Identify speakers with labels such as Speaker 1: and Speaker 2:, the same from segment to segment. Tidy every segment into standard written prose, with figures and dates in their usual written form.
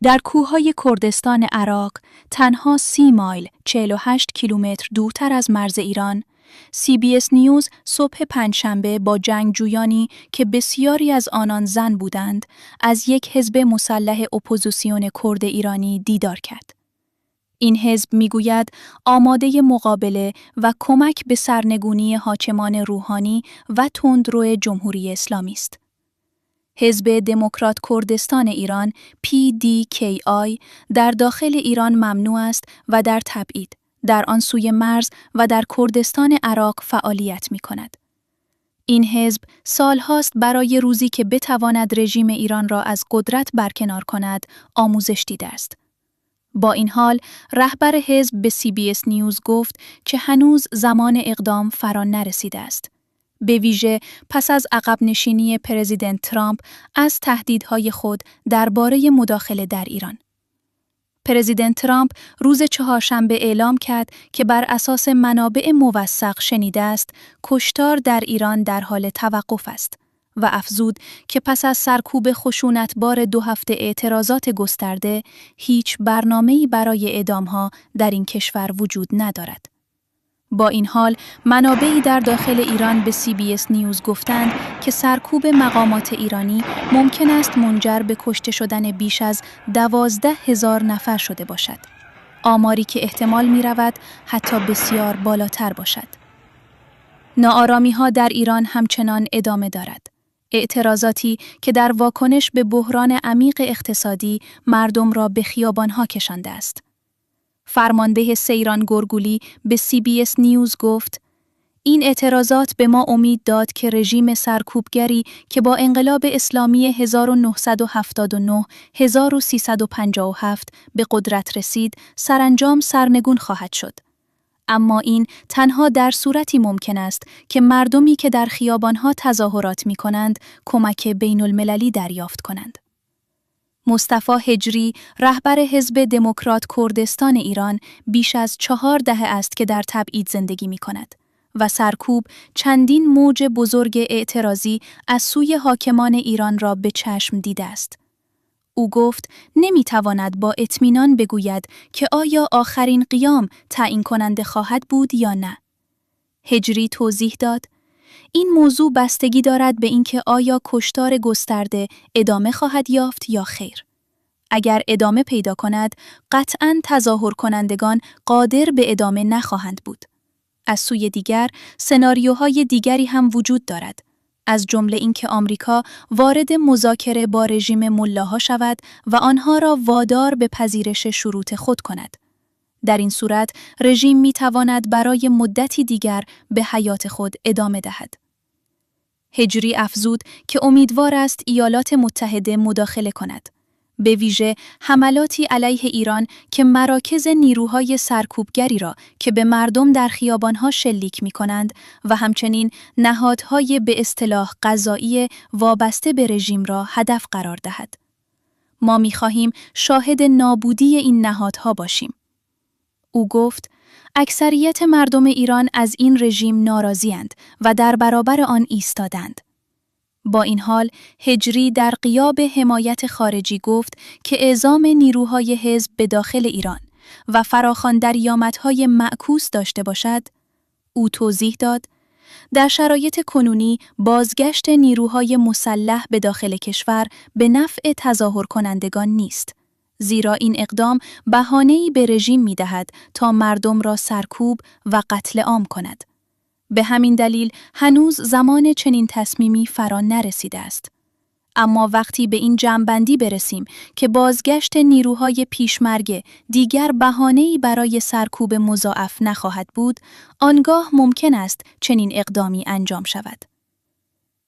Speaker 1: در کوههای کردستان عراق، تنها 30 مایل 48 کیلومتر دورتر از مرز ایران، CBS نیوز صبح پنجشنبه با جنگجویانی که بسیاری از آنان زن بودند، از یک حزب مسلح اپوزیسیون کرد ایرانی دیدار کرد. این حزب میگوید آماده مقابله و کمک به سرنگونی حاکمان روحانی و تندرو جمهوری اسلامی است. حزب دموکرات کردستان ایران PDKI در داخل ایران ممنوع است و در تبعید، در آن سوی مرز و در کردستان عراق فعالیت می کند. این حزب سالهاست برای روزی که بتواند رژیم ایران را از قدرت برکنار کند آموزش دیده است. با این حال، رهبر حزب به CBS نیوز گفت که هنوز زمان اقدام فرا نرسیده است. به ویژه پس از عقب نشینی پرزیدنت ترامپ از تهدیدهای خود درباره مداخله در ایران. پرزیدنت ترامپ روز چهارشنبه اعلام کرد که بر اساس منابع موثق شنیده است کشتار در ایران در حال توقف است و افزود که پس از سرکوب خشونتبار 2 هفته اعتراضات گسترده هیچ برنامه‌ای برای اعدام‌ها در این کشور وجود ندارد. با این حال، منابعی در داخل ایران به CBS نیوز گفتند که سرکوب مقامات ایرانی ممکن است منجر به کشته شدن بیش از 12,000 نفر شده باشد. آماری که احتمال می رود حتی بسیار بالاتر باشد. ناآرامی‌ها در ایران همچنان ادامه دارد. اعتراضاتی که در واکنش به بحران عمیق اقتصادی مردم را به خیابان‌ها کشانده است. فرمانده سیران گرگولی به CBS نیوز گفت: این اعتراضات به ما امید داد که رژیم سرکوبگری که با انقلاب اسلامی 1979-1357 به قدرت رسید، سرانجام سرنگون خواهد شد. اما این تنها در صورتی ممکن است که مردمی که در خیابانها تظاهرات می کنند، کمک بین المللی دریافت کنند. مصطفی هجری، رهبر حزب دموکرات کردستان ایران، بیش از 4 دهه است که در تبعید زندگی می کند و سرکوب چندین موج بزرگ اعتراضی از سوی حاکمان ایران را به چشم دیده است. او گفت نمی تواند با اطمینان بگوید که آیا آخرین قیام تعیین کننده خواهد بود یا نه. هجری توضیح داد: این موضوع بستگی دارد به اینکه آیا کشتار گسترده ادامه خواهد یافت یا خیر. اگر ادامه پیدا کند، قطعاً تظاهر کنندگان قادر به ادامه نخواهند بود. از سوی دیگر، سناریوهای دیگری هم وجود دارد. از جمله اینکه آمریکا وارد مذاکره با رژیم ملاها شود و آنها را وادار به پذیرش شروط خود کند. در این صورت، رژیم می‌تواند برای مدتی دیگر به حیات خود ادامه دهد. هجری افزود که امیدوار است ایالات متحده مداخله کند. به ویژه حملاتی علیه ایران که مراکز نیروهای سرکوبگری را که به مردم در خیابانها شلیک می‌کنند و همچنین نهادهای به اصطلاح قضایی وابسته به رژیم را هدف قرار دهد. ما می‌خواهیم شاهد نابودی این نهادها باشیم. او گفت: اکثریت مردم ایران از این رژیم ناراضی‌اند و در برابر آن ایستادند. با این حال، هجری در غیاب حمایت خارجی گفت که اعزام نیروهای حزب به داخل ایران و فراخوان درآمدهای معکوس داشته باشد. او توضیح داد: در شرایط کنونی بازگشت نیروهای مسلح به داخل کشور به نفع تظاهر کنندگان نیست. زیرا این اقدام بهانه‌ای به رژیم می‌دهد تا مردم را سرکوب و قتل عام کند. به همین دلیل هنوز زمان چنین تصمیمی فرا نرسیده است. اما وقتی به این جمع‌بندی برسیم که بازگشت نیروهای پیشمرگ دیگر بهانه‌ای برای سرکوب مضاعف نخواهد بود، آنگاه ممکن است چنین اقدامی انجام شود.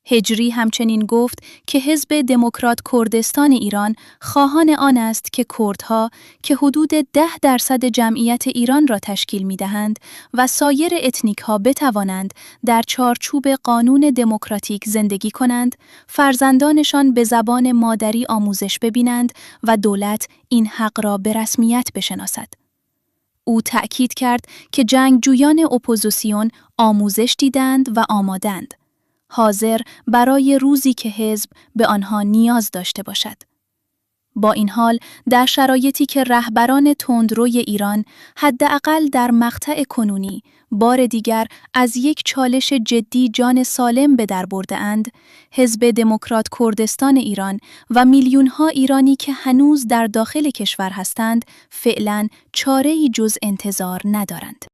Speaker 1: هجری همچنین گفت که حزب دموکرات کردستان ایران خواهان آن است که کردها که حدود 10% جمعیت ایران را تشکیل می‌دهند و سایر اتنیک‌ها بتوانند در چارچوب قانون دموکراتیک زندگی کنند، فرزندانشان به زبان مادری آموزش ببینند و دولت این حق را به رسمیت بشناسد. او تأکید کرد که جنگجویان اپوزیسیون آموزش دیدند و آمادند، حاضر برای روزی که حزب به آنها نیاز داشته باشد. با این حال، در شرایطی که رهبران تندروی ایران حداقل در مقطع کنونی بار دیگر از یک چالش جدی جان سالم به در برده‌اند، حزب دموکرات کردستان ایران و میلیون‌ها ایرانی که هنوز در داخل کشور هستند، فعلاً چاره‌ای جز انتظار ندارند.